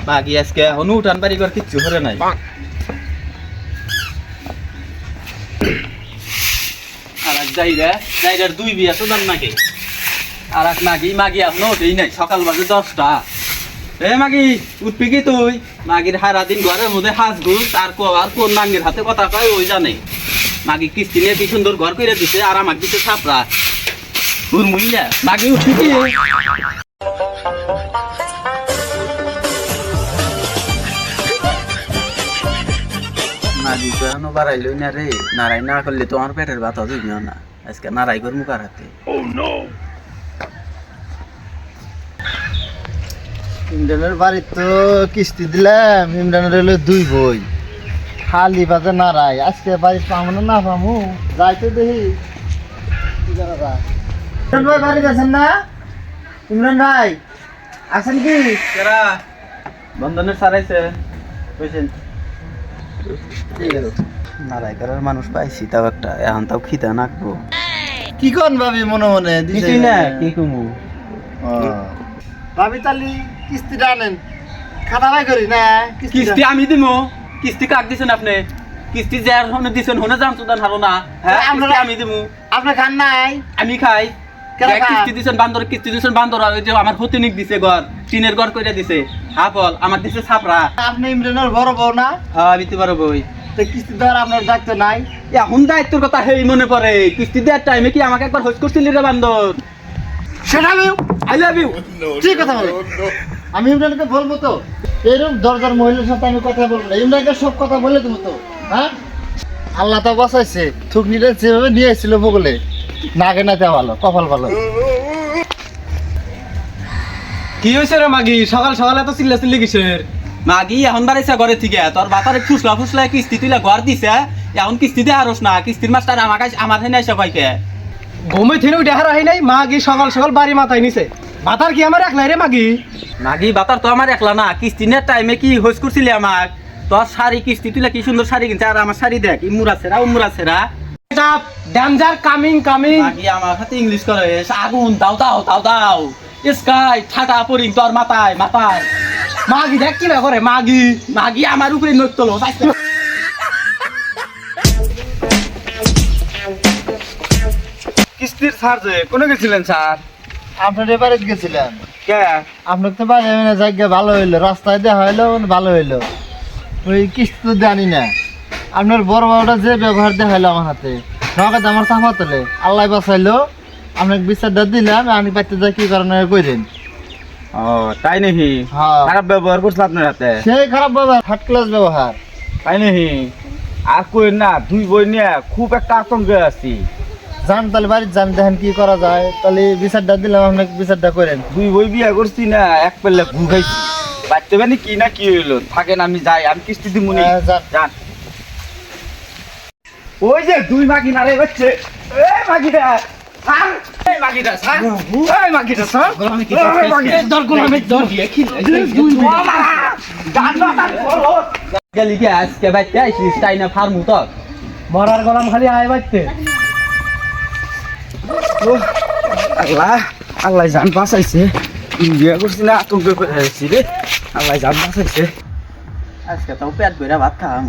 মাগি আজকে হনু উঠান বাড়ি ঘর কিচ্ছু করে নাই। আর এক যাইরার দুই বিয়া তো দাম নাকি। আর এক মাগি এখনো ওঠেই নাই, সকাল বাজে 10টা। এ মাগি উঠবি কি তুই? মাগির সারাদিন ঘরের মধ্যে হাঁসগুস আর কোন নাঙ্গের হাতে কথা কয় ওই জানে। মাগি কিস্তি নিয়ে কি সুন্দর ঘর করে দিছে আর আমাকে দিতে ছাপড়া। তোর মহিলা মাগি উঠবি কি? মাগি তো এখনো বাড়াইলই না রে, নারাই না করলে তো আমার পেটের ব্যথা দিবিও না। আজকে নারাই কর মুখার হাতে। ইমরানের বাড়ি তো কিস্তি দিলাম, ইমরানের হলো 2 বই, খালি বাজে নাড়াই। আজকে বাড়ি পাবো না পাবো, যাইতে দেখি কি করা যায়। ইমরান ভাই বাড়ি আছেন না? ইমরান ভাই আছেন কি? কেরা বন্ধনের সারাইছে বুঝছেন? নারাই করার মানুষ পাইছি তাও একটা, এখন তাও খিদা নাকবো। কি কোন ভাবি মনে মনে কিছুই না, কি কমু। ভাবি তালি কিস্তিটা আনেন, খাতা ভাই করি না। কিস্তি আমি দিমু। কিস্তি কাক দিছেন আপনি? কিস্তি যার হনে দিছেন হনে যাম তো দান হারো না। হ্যাঁ কিস্তি আমি দিমু। আপনি খান নাই? আমি খাই। কিস্তি দিছেন বান্দর, কিস্তি দিছেন বান্দর। ওই যে আমার হতিনিক দিছে ঘর, টিনের ঘর কইরা দিছে। আপল আমার দিছে ছাপড়া। আপনি ইমরানের বড় বউ না? হ্যাঁ আমি তো বড় বই। তো কিস্তি দেওয়ার আপনার দায়িত্ব নাই? এখন দায়িত্বের কথা হেই মনে পড়ে। কিস্তি দেওয়ার টাইমে কি আমাকে একবার হোস করছিলি রে বান্দর? সেটা আই লাভ ইউ। ঠিক কথা বলো। আমি ইমরানকে বলবো তো, এরকম দরজার মহিলার সাথে আমি কথা বলবো না। ইমরানকে সব কথা বলে দেবো তো। হ্যাঁ আল্লাহ তো বাঁচাইছে, থুকনিটা যেভাবে নিয়ে এসেছিল বগলে, নাগে না দেওয়া ভালো, কপাল ভালো। কি হয়েছে রে মাগি? সকাল সকাল এত চিল্লা চিল্লি কিসের? মাগি এখন বাড়াইছে ঘরে থেকে, তোর বাতারে ফুসলা কিস্তি তুইলা ঘর দিছে, এখন কিস্তি দে আরস না। কিস্তির মাস্টার আমার হেনে এসে কয়কে ঘুমে থেকে উঠে হারা হয় নাই। মাগি সকাল সকাল বাড়ি মাথায় নিছে। বাতার কি আমার একলাই রে মাগি? মাগি বাতার তো আমার একলা না। কিস্তি নেওয়ার টাইমে কি হোস করছিলি আমাক? তোর শাড়ি কিস্তি তুইলা কি সুন্দর শাড়ি কিনছে, আর আমার শাড়ি দেখ ইমুর আছে রা উমুর আছে রা। এটা ডেঞ্জার কামিং। মাগি আমার সাথে ইংলিশ করে আগুন দাও স্কাই ঠাটা পরিং তোর মাথায়। মাগি দেখ কি না করে মাগি আমার উপরে নড় তোলো। কিস্তির স্যার যে কোনে গেছিলেন স্যার? আপনার এবারে গেছিলাম। কে? আপনার তো বাড়ি জায়গা ভালো হইলো, রাস্তায় দেওয়া হইলো, ভালো হইলো। ওই কিস্তি তো জানি না। আপনার বড় বাবুটা যে ব্যবহার দেওয়া হইলো আমার হাতে, নগদ আমার চাপা তোলে, আল্লাহ বাঁচাইলো। আপনাকে বিচারটা দিলাম, আমি পাইতে যাই কি কারণে কইরেন। ও তাই নাকি? হ্যাঁ খারাপ ব্যবহার করছিল আপনার হাতে? সেই খারাপ ব্যবহার, থার্ড ক্লাস ব্যবহার। তাই নাকি? আর কই না, 2 বই নিয়ে খুব একটা আতঙ্কে আছি। যান তাহলে বাড়ির যান, দেখেন কি করা যায়। তাহলে বিচারটা দিলাম, আপনাকে বিচারটা করেন। 2 বই বিয়া করছি না, এক পেলে ঘু খাইছি। বাচ্চা বানি কি না কি হইলো, থাকেন আমি যাই, আমি কিস্তি দিমুনি। যান। ওই যে 2 মাগি না রে বাচ্চা। এই মাগিটা স্যার, এই মাগিটা স্যার, এই মাগিটা স্যার, দর গোলামে দর দিয়ে কি গেলি কি আজকে বাচ্চা আইছিস তাই না ফার্মু তো? মরার গোলাম খালি আয় বাইতে। আল্লাহ জান বাঁচাইছে। বিয়া করছি না আতঙ্ক করে আছি রে। আল্লাহ জান বাঁচাইছে। আজকে তাও পেট ভরে ভাত খাম।